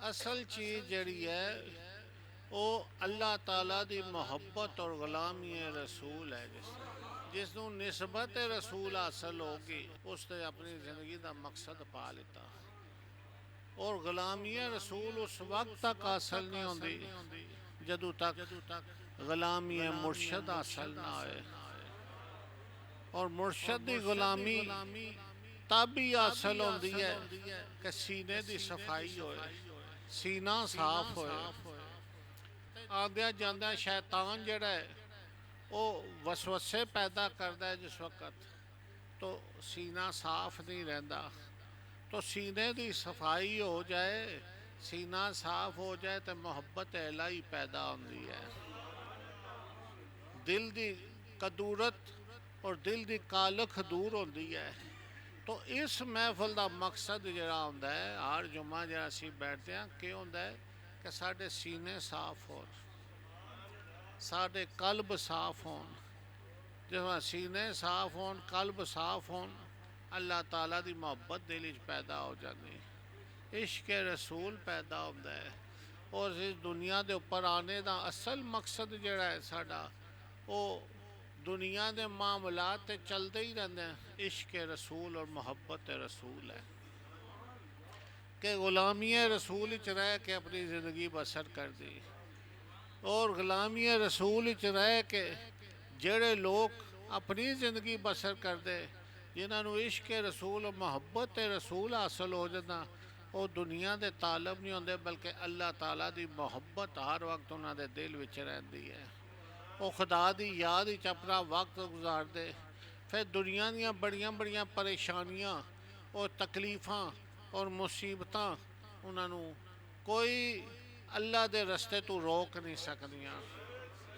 असल चीज़ जड़ी है वो अल्लाह ताला दी मोहब्बत और गुलामी रसूल है। जिसनों निस्बत रसूल हासिल होगी उसने अपनी ज़िंदगी का मकसद पा लिता। और गुलामी रसूल उस वक्त तक हासिल नहीं होती जदों तक गुलामी मुर्शद हासिल ना होए। और मुर्शद की गुलामी तब ही हासिल होती है कि सीने की सफाई होए, सीना साफ होए। आद्या जाद्या शैतान जड़ा है वो वसवसे पैदा करता है जिस वक्त तो सीना साफ नहीं रहता। तो सीने की सफाई हो जाए, सीना साफ हो जाए तो मोहब्बत इलाही पैदा होती है। दिल की कदूरत और दिल की कालख दूर होती है। तो इस महफिल का मकसद जरा होंदा है हर जुम्मा जरा असी बैठते हैं कि होंदा है कि साढ़े सीने साफ हो, साढ़े कल्ब साफ होन। जब सीने साफ होन, कल्ब साफ होन, अल्लाह ताला की मोहब्बत दिल च पैदा हो जाती, इश्क रसूल पैदा होता है। और इस दुनिया के उपर आने का असल मकसद जड़ा है साडा वो दुनिया के मामलात चलते ही रहते हैं, इश्क रसूल और मोहब्बत रसूल है कि गुलामी रसूल च रह के अपनी ज़िंदगी बसर कर दी। और गुलामी रसूल च रह के जेड़े लोग अपनी ज़िंदगी बसर करते जिन्होंने इश्क रसूल और मोहब्बत रसूल हासिल हो जाता वो दुनिया के तालब नहीं होंगे बल्कि अल्लाह ताला की मोहब्बत हर वक्त उन्होंने दिल में रहती है। वो खुदा की याद अपना वक्त गुजारते। फिर दुनिया दी बड़िया बड़िया परेशानियाँ और तकलीफ़ा और मुसीबत उन्होंने कोई अल्लाह के रस्ते तो रोक नहीं सकदियाँ।